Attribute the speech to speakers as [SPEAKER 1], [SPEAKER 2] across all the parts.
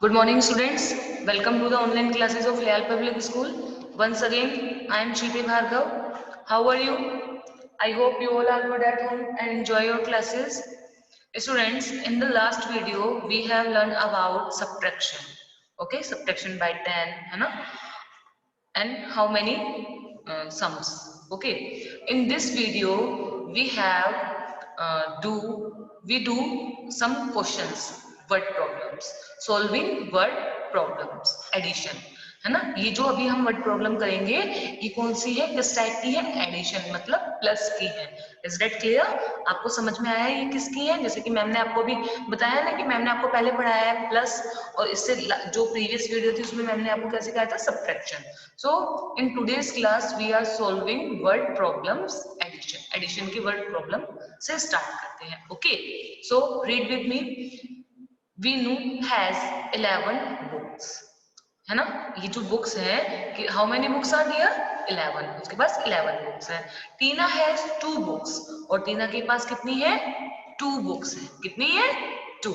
[SPEAKER 1] Good morning, students. Welcome to the online classes of Leal Public School. Once again, I am Chipi Bhargav. How are you? I hope you all are good at home and enjoy your classes. Students, in the last video, we have learned about subtraction. Okay, subtraction by 10, है ना? And how many sums. Okay, in this video we have we do some questions, word problems, solving word problems, addition, है ना? ये जो अभी हम word problem करेंगे ये कौन सी है, किस टाइप की है? एडिशन मतलब प्लस की है। Is that clear? आपको समझ में आया है ये किसकी है? जैसे कि मैम ने आपको भी बताया ना कि मैम ने आपको पहले पढ़ाया है प्लस, और इससे जो प्रीवियस वीडियो थी उसमें मैम ने आपको क्या सिखाया था? Subtraction. So in today's class we are solving word problems addition. Addition की वर्ड प्रॉब्लम से स्टार्ट करते हैं। Okay, so read with me. Veenu has 11 books, है ना? ये जो बुक्स है कि how many books are there? 11, उसके पास 11 बुक्स है। टीना हैज 2 बुक्स, और टीना के पास कितनी है? 2 बुक्स है। कितनी है? 2।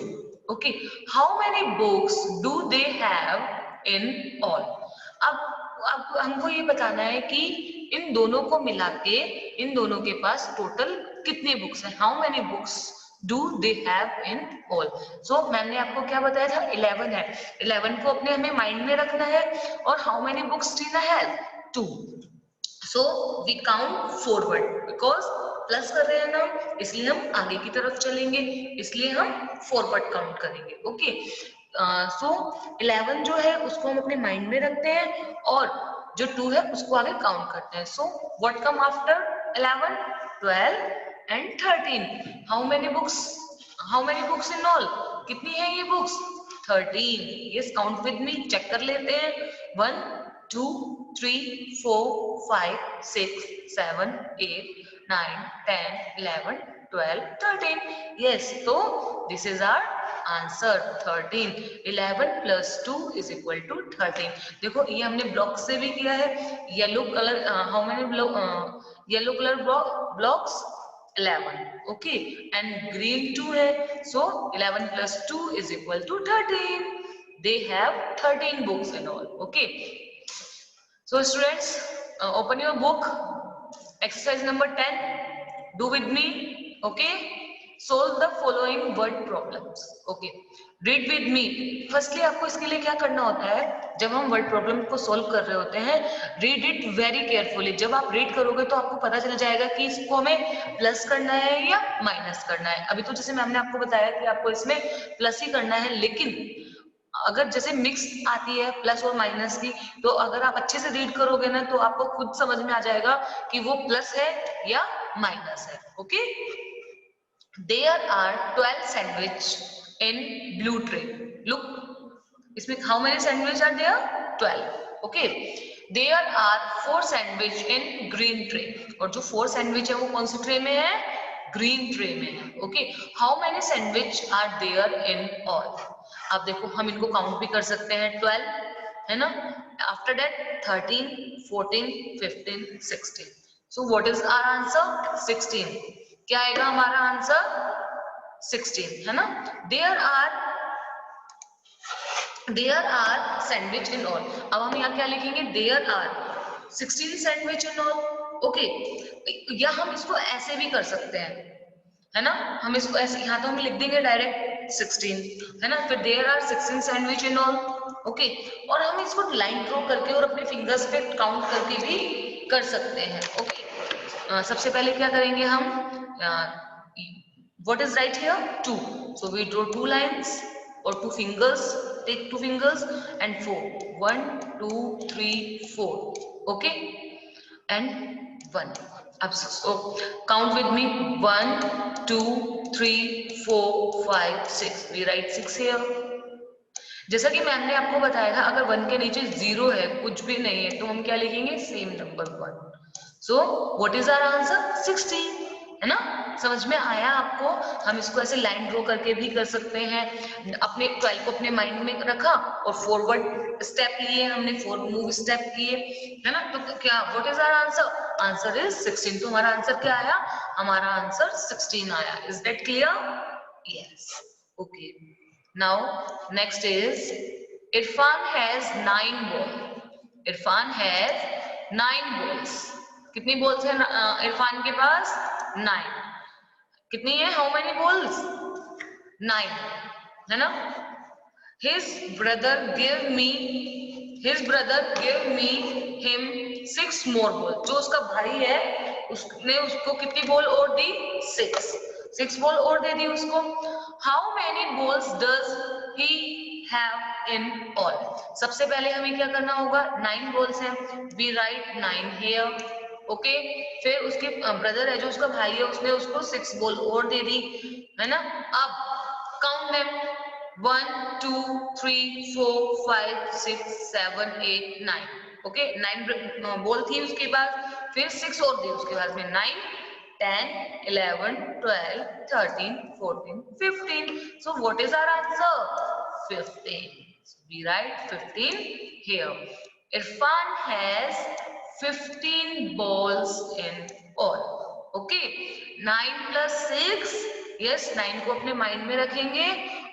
[SPEAKER 1] Okay, how many books do they have in all? अब हमको ये बताना है कि इन दोनों को मिला के इन दोनों के पास टोटल कितनी बुक्स है। How many books do they have in all? So ma'am ने आपको क्या बताया था? 11 है। 11 को अपने हमें माइंड में रखना है। और how many books Tina has? 2। So we count forward, because plus कर रहे हैं ना, इसलिए हम आगे की तरफ चलेंगे, इसलिए हम फॉरवर्ड काउंट करेंगे। ओके, सो 11 जो है उसको हम अपने माइंड में रखते हैं, और जो 2 है उसको आगे काउंट करते हैं। So what come after 11? 12 and 13। How many books in all? कितनी है ये books? 13। Yes, count with me, check कर लेते हैं। 1 2 3 4 5 6 7 8 9 10 11 12 13। यस, तो this is our answer 13। 11 plus 2 is equal to 13। देखो ये हमने ब्लॉक से भी किया है। Yellow colour, how many yellow colour blocks? 11। Okay, and green 2 है। So 11 plus 2 is equal to 13। They have 13 books and all. Okay, so students, open your book, exercise number 10. Do with me. Okay, solve the following word problems. Okay, read with me. Firstly आपको इसके लिए क्या करना होता है? जब हम word problem को सोल्व कर रहे होते हैं, रीड इट वेरी केयरफुली। जब आप रीड करोगे तो आपको पता चल जाएगा कि इसको हमें प्लस करना है या माइनस करना है। अभी तो जैसे मैम ने आपको बताया कि आपको इसमें प्लस ही करना है, लेकिन अगर जैसे मिक्स आती है प्लस और माइनस की, तो अगर आप अच्छे से रीड करोगे ना तो आपको खुद समझ में आ जाएगा कि वो प्लस है या माइनस है। Okay, there are 12 sandwich in blue tray. Look, इसमें how many sandwich are there? 12। Okay, there are 4 sandwich in green tray, और जो 4 सैंडविच है वो कौन सी ट्रे में है? ग्रीन ट्रे में है। Okay, how many sandwich are there in all? आप देखो हम इनको काउंट भी कर सकते हैं। 12 है ना, after that 13 14 15 16। So what is our answer? 16। क्या आएगा हमारा आंसर? 16, है ना? There are sandwich in all. अब हम यहाँ क्या लिखेंगे? There are 16 sandwich in all. Okay, या हम इसको ऐसे भी कर सकते हैं, है ना? हम इसको ऐसे, यहाँ तो हम लिख देंगे डायरेक्ट 16, है ना? फिर there are 16 sandwich in all. Okay, और हम इसको लाइन ड्रॉ करके और अपने फिंगर्स पे काउंट करके भी कर सकते हैं। ओके, सबसे पहले क्या करेंगे हम? what is right here? 2. So we draw 2 lines or 2 fingers, take 2 fingers and 4. 1 2 3 4. Okay, and 1. So count with me. 1 2 3 4 5 6. We write 6 here. जैसा कि मैम ने आपको बताया था, अगर 1 के नीचे 0 है, कुछ भी नहीं है, तो हम क्या लिखेंगे? Same number 1। So what is our answer? 16, है ना? समझ में आया आपको? हम इसको ऐसे लाइन ड्रॉ करके भी कर सकते हैं। अपने 12 को अपने माइंड में रखा और फॉरवर्ड स्टेप लिए हमने, फॉरवर्ड मूव स्टेप किए, है ना? तो क्या what is our answer? Answer is 16। तो हमारा आंसर क्या आया? हमारा आंसर 16 आया। Is that clear? Yes. Okay, Now next is Irfan has 9 balls. Irfan has 9 balls. कितनी balls है इरफान के पास? 9. कितनी है? How many balls? 9 है ना? His brother gave me him 6 more balls. जो उसका भाई है उसने उसको कितनी बॉल और दी? 6 बॉल और दे दी उसको. How many balls does he have in all? सबसे पहले हमें क्या करना होगा? 9 balls हैं. We write 9 here. ओके फिर उसके ब्रदर है जो उसका भाई है उसने उसको 6 बॉल और दे दी है ना. अब काउंट देम 1 2 3 4 5 6 7 8 9. ओके 9 बॉल थी उसके पास फिर 6 और दी उसके बाद में 9 10 11 12 13 14 15. So what is our answer? 15. So we write 15 here. Irfan has 15 balls in all. Okay 9 plus 6. Yes 9 को अपने माइंड में रखेंगे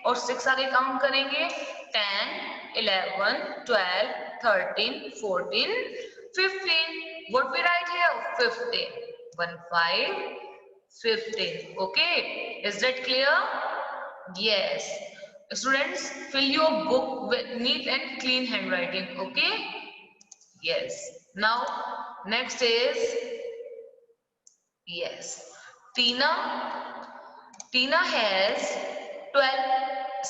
[SPEAKER 1] और 6 आगे काउंट करेंगे 10 11 12 13 14 15. What we write here? 15. 1 5 15. Okay is that clear? Yes students fill your book with neat and clean handwriting. Okay yes. Now next is yes Tina has 12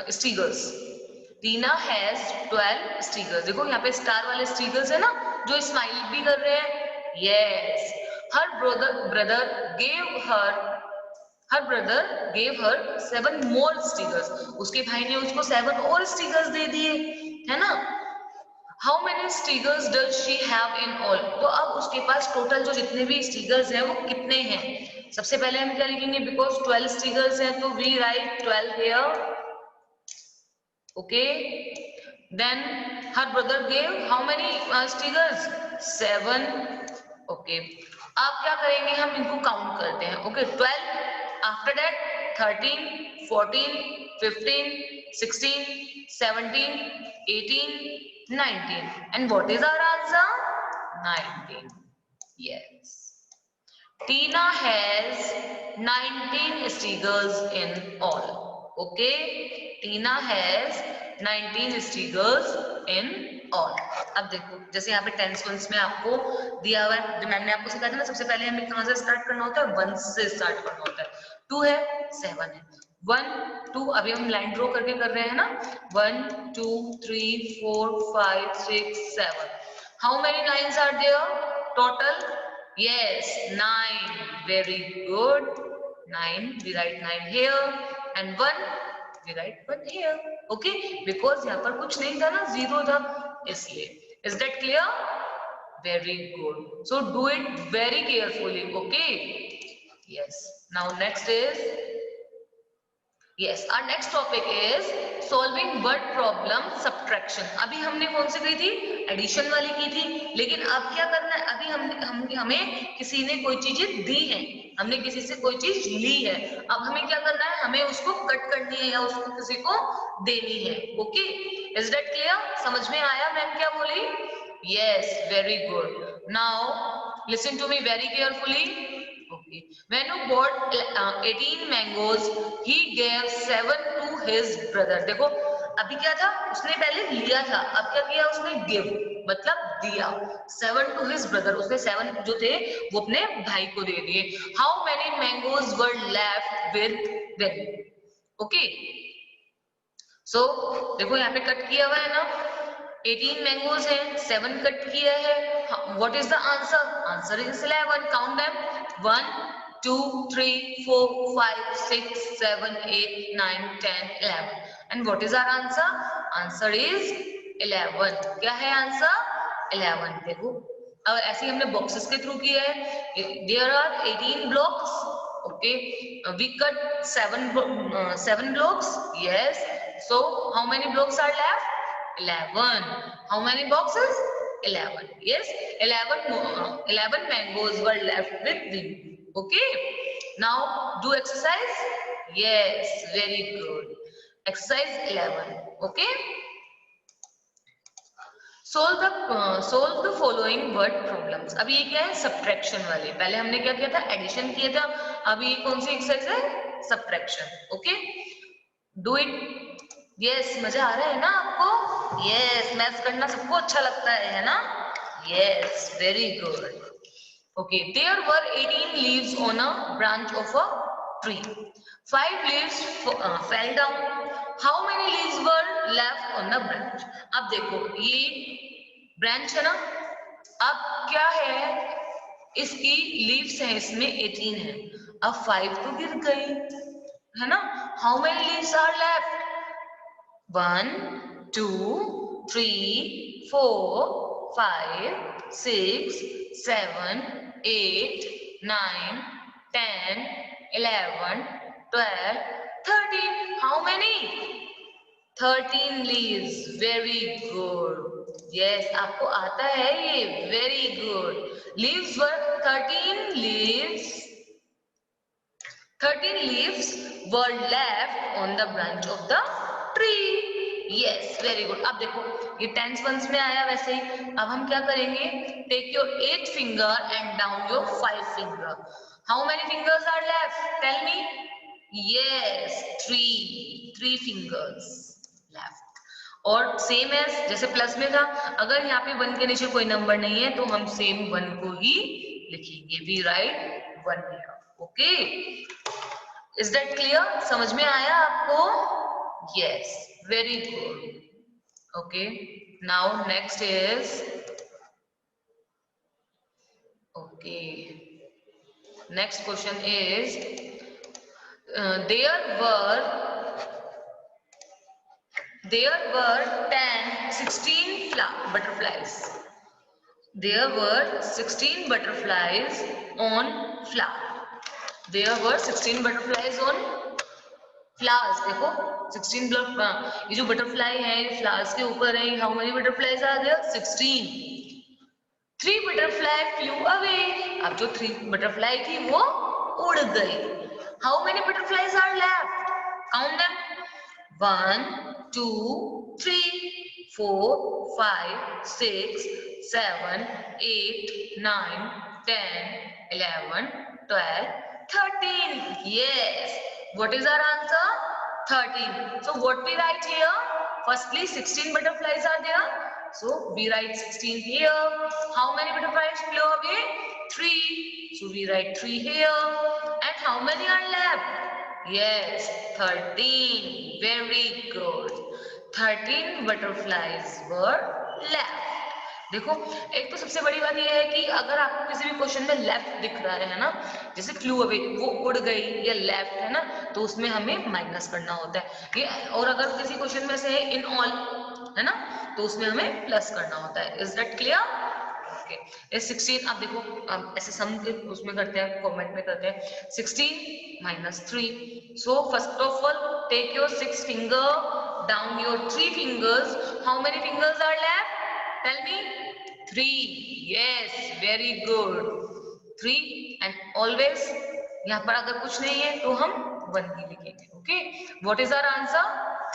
[SPEAKER 1] stickers. Tina has 12 stickers. देखो यहाँ पे star वाले stickers है ना जो smile भी कर रहे हैं. Yes her brother gave her 7 more stickers. उसके भाई ने उसको 7 और स्टिकर्स दे दिए है ना. How many stickers does she have in all? तो अब उसके पास टोटल जो जितने भी स्टिकर्स हैं वो कितने हैं? सबसे पहले हम क्या लिखेंगे? बिकॉज 12 स्टिकर्स हैं तो we write 12 here. Okay. Then her brother gave how many stickers? 7. Okay. अब क्या करेंगे? हम इनको काउंट करते हैं. Okay 12. After that 13 14 15 16 17 18 19. And what is our answer? 19. Yes. Tina has 19 stickers in all. Okay. Tina has 19 stickers in all. अब देखो जैसे यहाँ पे टेंस वंस में आपको दिया हुआ है. जो मैम ने आपको सिखाया था ना सबसे पहले हमें कहाँ से स्टार्ट करना होता है? 1 से स्टार्ट करना होता है. 2 है 7 है 1 2. अभी हम लाइन ड्रॉ करके कर रहे हैं ना. 1 2 3 4 5 6 7. How many lines are there total? Yes 9. Very good. 9 we write 9 here and 1 we write 1 here. Okay because यहाँ पर कुछ नहीं था ना 0 था इसलिए. Is that clear? Very good. So do it very carefully. Okay yes. Now next is yes our next topic is solving word problem subtraction. अभी हमने कौन सी की थी? एडिशन वाली की थी. लेकिन अब क्या करना है? अभी हमें किसी ने कोई चीजें दी है. हमने किसी से कोई चीज ली है. अब हमें क्या करना है? हमें उसको कट करनी है या उसको किसी को देनी है. Okay is that clear? समझ में आया मैम क्या बोली? Yes very good. Now listen to me very carefully. Okay. When you bought 18 mangoes, he gave 7 to his brother. देखो अभी क्या था? उसने पहले लिया था. अब क्या किया उसने? give मतलब दिया. 7 to his brother. उसने 7 जो थे वो अपने भाई को दे दिए. How many mangoes were left with them? Okay. So देखो यहाँ पे कट किया हुआ है ना. 18 mangoes है 7 कट किया है. What is the answer? Answer is 11. Count them. 1 2 3 4 5 6 7 8 9 10 11. And what is our answer? Answer is 11. क्या है आंसर? 11. देखो अब ऐसे ही हमने बॉक्सेस के थ्रू किया है. There are 18 blocks. Okay we cut 7 blocks. Yes so how many blocks are left? 11. How many boxes? 11. Yes 11 mangoes were left with them. Okay now do exercise. Yes very good. Exercise 11. Okay, solve the following word problems. अब ये क्या है, subtraction वाले. पहले हमने क्या किया था, एडिशन किया था. अब ये कौन सी एक्सरसाइज है, subtraction. Okay, do it. Yes, मजा आ रहा है ना आपको? यस, मैथ्स करना सबको अच्छा लगता है ना? Yes, very good. Okay, there were 18 leaves on a branch of a tree. 5 leaves fell down. How many leaves were left on the branch? अब देखो, ये ब्रांच है ना. अब क्या है, इसकी लीव्स है, इसमें 18 है. अब 5 तो गिर गई है ना. How many leaves are left? 1 2 3 4 5 6 7 8 9 10 11 12 13. How many? 13 leaves. Very good. Yes, आपको आता है ये. Very good. Leaves were 13 leaves. 13 leaves were left on the branch of the tree. Yes, very good. अब देखो, ये टेंस वंस में आया वैसे ही. अब हम क्या करेंगे, take your 8 finger and down your 5 finger. How many fingers are left? Tell me. Yes, 3 fingers left. और सेम एज जैसे प्लस में था, अगर यहाँ पे 1 के नीचे कोई नंबर नहीं है तो हम सेम 1 को ही लिखेंगे. We write 1 here. Okay, is that clear? समझ में आया आपको? Yes, very good. Okay, now next is, okay, next question is, there were 16 butterflies. There were 16 butterflies on flower. There were 16 butterflies on flowers. देखो 16 ये जो butterfly है flowers के ऊपर है. How many butterflies are there? 16. 3 butterfly flew away. अब जो 3 butterfly थी वो उड़ गई. How many butterflies are left? Count them. 1 2 3 4 5 6 7 8 9 10 11 12 13. Yes. What is our answer? 13. So what we write here? Firstly, 16 butterflies are there. So we write 16 here. How many butterflies flew away? 3. So we write 3 here. And how many are left? Yes, 13. Very good. 13 butterflies were left. देखो, एक तो सबसे बड़ी बात यह है कि अगर आपको किसी भी क्वेश्चन में लेफ्ट दिख रहा है ना, जैसे फ्लू अवे, वो उड़ गई या लेफ्ट है ना, तो उसमें हमें माइनस करना होता है ये. और अगर किसी क्वेश्चन में से है इन ऑल है ना, तो उसमें हमें प्लस करना होता है. Is that clear? ओके, ये 16. आप देखो, आप ऐसे सम के उसमें करते हैं, फॉर्मेट में करते हैं. 16 minus 3. So first of all, take your 6 finger down your 3 fingers. How many fingers are left? Tell me. 3. Yes, very good. 3. And always यहाँ पर अगर कुछ नहीं है तो हम 1 ही लिखेंगे. Okay, what is our answer?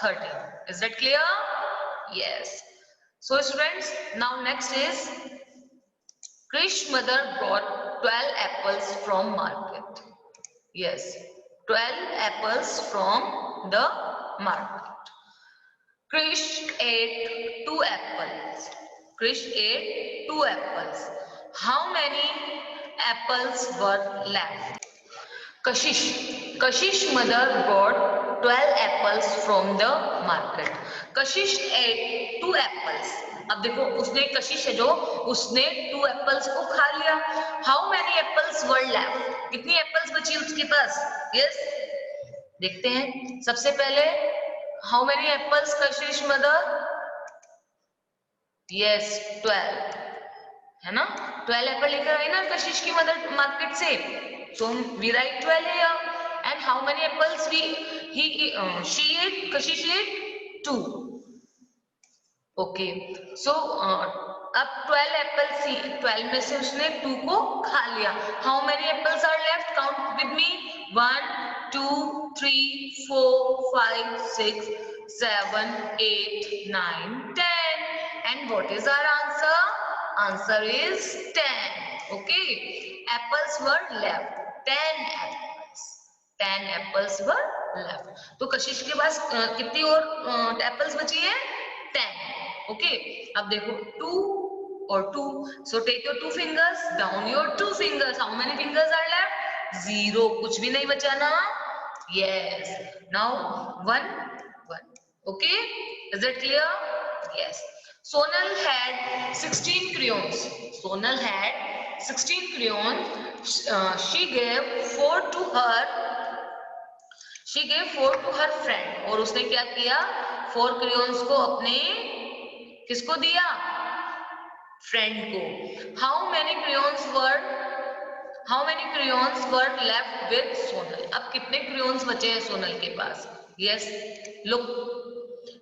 [SPEAKER 1] 13. Is that clear? Yes. So students, now next is, Krish's mother brought 12 apples from market. Yes, 12 apples from the market. Krish ate 2 apples. Krish ate 2 apples. How many apples were left? Kashish's mother bought 12 apples from the market. Kashish ate 2 apples. अब देखो, उसने, कशिश है जो, उसने 2 apples को खा लिया. How many apples were left? कितनी एप्पल्स बची उसके पास? यस, देखते हैं. सबसे पहले, how many apples Kashish mother? Yes, 12 है ना. 12 एप्पल लेकर आई ना कशिश की मदर मार्केट से. So we write 12 here. And how many apples she ate? Kashish ate 2. Okay. So अब 12 apples थी, 12 में से उसने 2 को खा लिया. How many apples are left? Count with me. 1 2, 3, 4, 5, 6, 7, 8, 9, 10. And what is our answer? Answer is 10. Okay. Apples were left. 10 apples. 10 apples were left. तो कशिश के पास कितनी और एप्पल्स बची है? 10. ओके. अब देखो 2 or 2. So take your 2 fingers, down your 2 fingers. How many fingers are left? 0. कुछ भी नहीं बचा ना? Yes. Now 1, 1. Okay. Is it clear? Yes. Sonal had 16 crayons. Sonal had 16 crayons. She gave 4 to her. She gave 4 to her friend. और उसने क्या किया? 4 crayons को अपने किसको दिया? Friend को. How many crayons were left with Sonal? अब कितने crayons बचे हैं सोनल के पास? Yes. Look.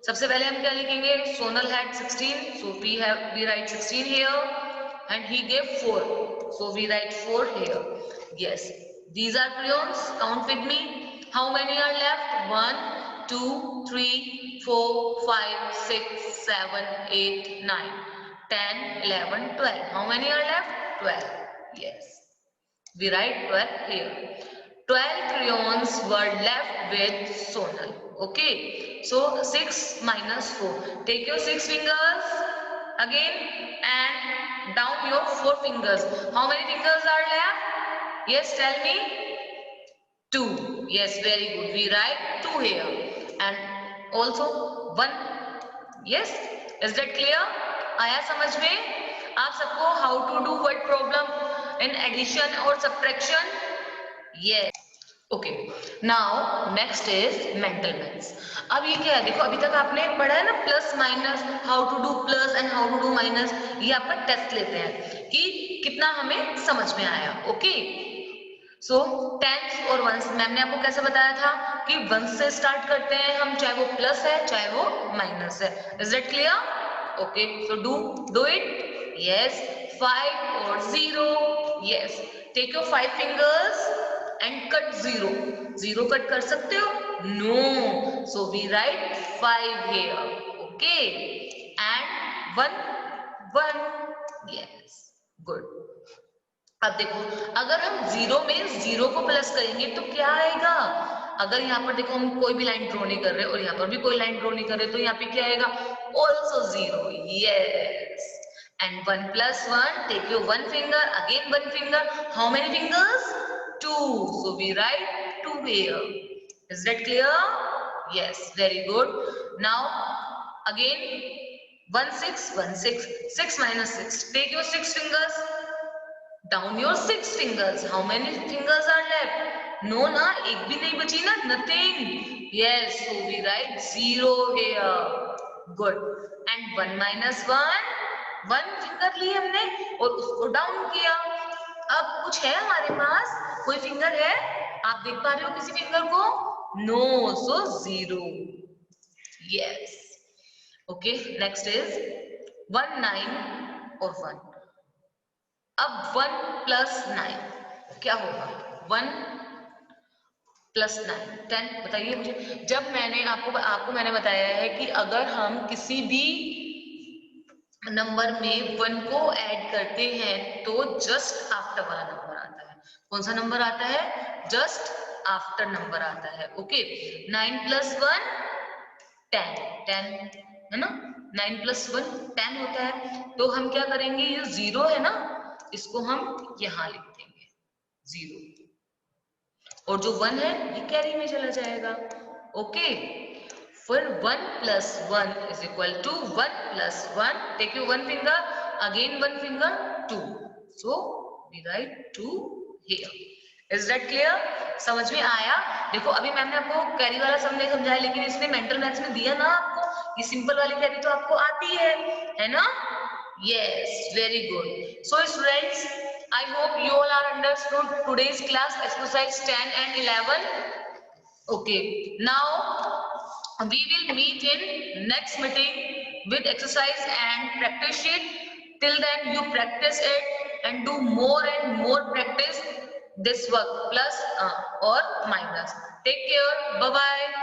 [SPEAKER 1] सबसे पहले हम क्या लिखेंगे? Sonal had 16, so we write 16 here, and he gave 4, so we write 4 here. Yes, these are crayons. Count with me. How many are left? 1, 2, 3, 4, 5, 6, 7, 8, 9, 10, 11, 12. How many are left? 12. Yes, we write 12 here. 12 crayons were left with Sonal. Okay, so 6 minus 4. Take your 6 fingers again and down your 4 fingers. How many fingers are left? Yes, tell me. 2. Yes, very good. We write 2 here and also 1. Yes, is that clear? आया समझ में? आप सबको how to do word problem in addition or subtraction? Yes. Okay, now next is mental maths. अब ये क्या है? देखो अभी तक आपने पढ़ा है ना plus minus, how to do plus and how to do minus. ये आपका टेस्ट लेते हैं कि कितना हमें समझ में आया. ओके, सो टेंस और वंस मैम ने आपको कैसे बताया था कि वंस से स्टार्ट करते हैं हम, चाहे वो प्लस है चाहे वो माइनस है. Is that clear? Okay, so do it. Yes, 5 और 0. Yes, take your 5 fingers and cut 0. 0 cut कर सकते हो? No. So we write 5 here. Okay. And 1, 1. Yes. Good. अब देखो अगर हम 0 में 0 को प्लस करेंगे तो क्या आएगा? अगर यहाँ पर देखो हम कोई भी लाइन ड्रॉ नहीं कर रहे और यहाँ पर भी कोई लाइन ड्रॉ नहीं कर रहे तो यहाँ पे क्या आएगा? Also 0. Yes. And 1 plus 1. Take your 1 finger. Again 1 finger. How many fingers? 2. So we write 2 here. Is that clear? Yes, very good. Now again 1, 6, 1, 6. 6 minus 6. Take your 6 fingers. Down your 6 fingers. How many fingers are left? No na, एक भी नहीं बची ना. Nothing. Yes, so we write 0 here. Good. And 1 minus 1. 1 finger ली हमने और उसको down किया. अब कुछ है हमारे पास? कोई फिंगर है? आप देख पा रहे हो किसी फिंगर को? No, so 0. Yes. Okay, next is 1, 9 और 1. अब 1 प्लस 9 क्या होगा? 1 प्लस 9 10. बताइए मुझे. जब मैंने आपको मैंने बताया है कि अगर हम किसी भी नंबर में 1 को ऐड करते हैं तो जस्ट आफ्टर वाला नंबर आता है. कौन सा नंबर आता है? जस्ट आफ्टर नंबर आता है. Okay, 9 plus 1 10. 10 है ना? 9 प्लस 1 10 होता है. तो हम क्या करेंगे? ये 0 है ना, इसको हम यहां लिख देंगे 0 और जो 1 है ये कैरी में चला जाएगा. ओके, फिर 1 plus 1 is equal to 1 plus 1. Take your 1 finger, again 1 finger, 2. So we write 2 here. Is that clear? समझ में आया? देखो अभी मैम ने आपको कैरी वाला सम नहीं समझाया, लेकिन इसने मेंटल मैथ्स में दिया ना आपको. ये सिंपल वाली कैरी तो आपको आती है ना? Yes, very good. So students, I hope you all are understood today's class exercise 10 and 11. Okay, now we will meet in next meeting with exercise and practice sheet. Till then you practice it and do more and more practice this work plus or minus. Take care. Bye bye.